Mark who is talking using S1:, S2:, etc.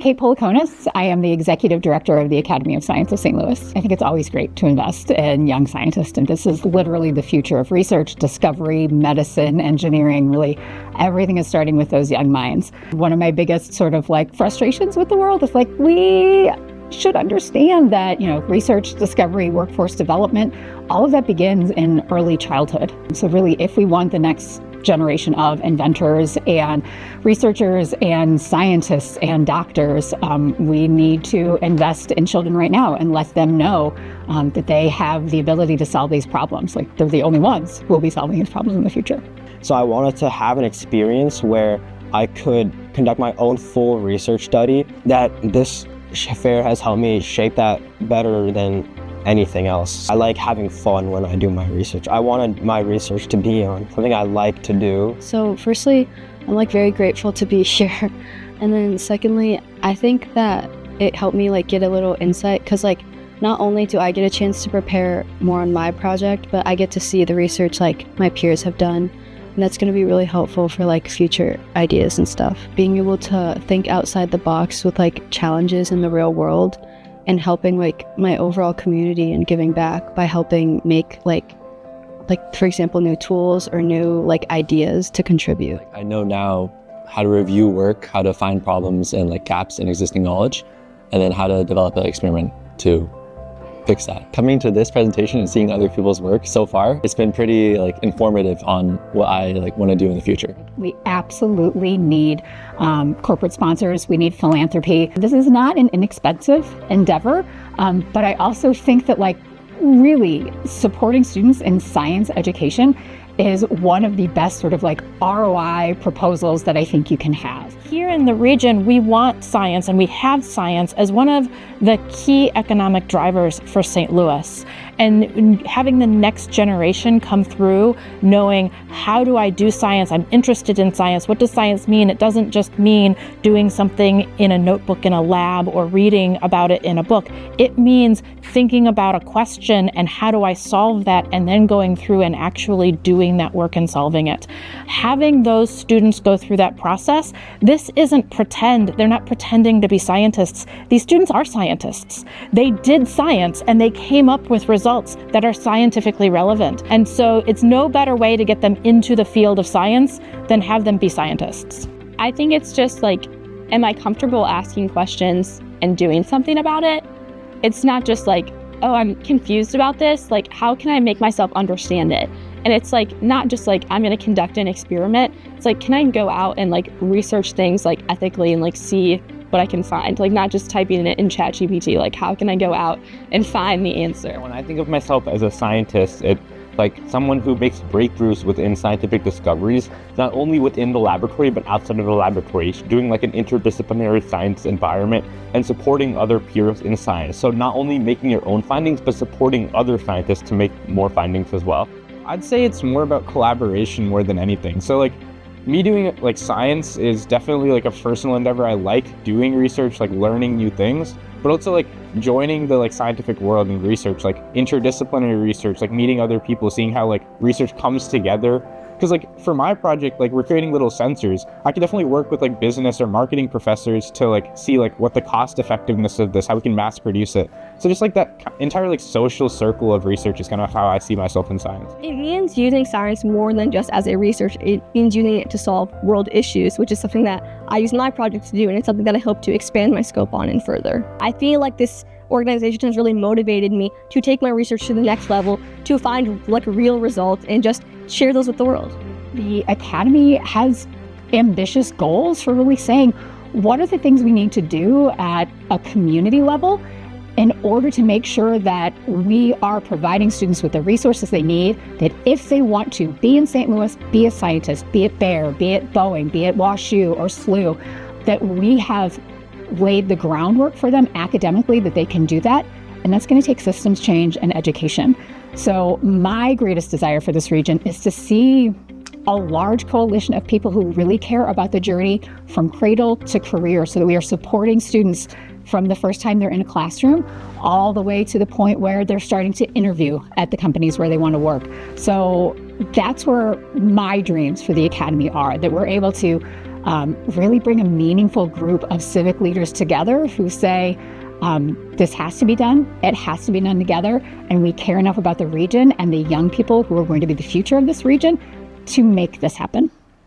S1: Kate Policonis. I am the Executive Director of the Academy of Science of St. Louis. I think it's always great to invest in young scientists, and this is literally the future of research, discovery, medicine, engineering. Really, everything is starting with those young minds. One of my biggest sort of like frustrations with the world is like, we should understand that, research, discovery, workforce development, all of that begins in early childhood. So really, if we want the next generation of inventors and researchers and scientists and doctors, we need to invest in children right now and let them know that they have the ability to solve these problems. Like, they're the only ones who will be solving these problems in the future.
S2: So I wanted to have an experience where I could conduct my own full research study. That this fair has helped me shape that better than anything else. I like having fun when I do my research. I wanted my research to be on something I like to do.
S3: So firstly, I'm very grateful to be here. And then secondly, I think that it helped me get a little insight, because not only do I get a chance to prepare more on my project, but I get to see the research my peers have done. And that's going to be really helpful for future ideas and stuff. Being able to think outside the box with challenges in the real world, and helping my overall community and giving back by helping make for example, new tools or new ideas to contribute.
S4: I know now how to review work, how to find problems and gaps in existing knowledge, and then how to develop an experiment to fix that. Coming to this presentation and seeing other people's work so far, it's been pretty informative on what I want to do in the future.
S1: We absolutely need corporate sponsors. We need philanthropy. This is not an inexpensive endeavor, but I also think that really supporting students in science education is one of the best sort of ROI proposals that I think you can have.
S5: Here in the region, we want science, and we have science as one of the key economic drivers for St. Louis. And having the next generation come through knowing, how do I do science? I'm interested in science. What does science mean? It doesn't just mean doing something in a notebook in a lab or reading about it in a book. It means thinking about a question and how do I solve that, and then going through and actually doing that work and solving it. Having those students go through that process, this isn't pretend. They're not pretending to be scientists. These students are scientists. They did science and they came up with results that are scientifically relevant. And so it's no better way to get them into the field of science than have them be scientists.
S6: I think it's just am I comfortable asking questions and doing something about it? It's not just oh, I'm confused about this. How can I make myself understand it? And it's not just I'm going to conduct an experiment. It's can I go out and research things ethically and see what I can find? Not just typing it in ChatGPT. How can I go out and find the answer?
S7: When I think of myself as a scientist, it someone who makes breakthroughs within scientific discoveries, not only within the laboratory, but outside of the laboratory, doing an interdisciplinary science environment and supporting other peers in science. So not only making your own findings, but supporting other scientists to make more findings as well.
S8: I'd say it's more about collaboration more than anything. So me doing science is definitely a personal endeavor. I like doing research, learning new things, but also joining the scientific world and research, interdisciplinary research, meeting other people, seeing how research comes together. Because for my project, we're creating little sensors. I could definitely work with business or marketing professors to see what the cost effectiveness of this, how we can mass produce it. So just that entire social circle of research is kind of how I see myself in science.
S9: It means using science more than just as a research. It means using it to solve world issues, which is something that I use my project to do, and it's something that I hope to expand my scope on and further. I feel this organization has really motivated me to take my research to the next level, to find real results and just share those with the world.
S1: The Academy has ambitious goals for really saying, what are the things we need to do at a community level in order to make sure that we are providing students with the resources they need, that if they want to be in St. Louis, be a scientist, be at Bayer, be at Boeing, be at WashU or SLU, that we have laid the groundwork for them academically that they can do that. And that's going to take systems change and education. So my greatest desire for this region is to see a large coalition of people who really care about the journey from cradle to career, so that we are supporting students from the first time they're in a classroom all the way to the point where they're starting to interview at the companies where they want to work. So that's where my dreams for the Academy are, that we're able to really bring a meaningful group of civic leaders together who say, this has to be done, it has to be done together, and we care enough about the region and the young people who are going to be the future of this region to make this happen.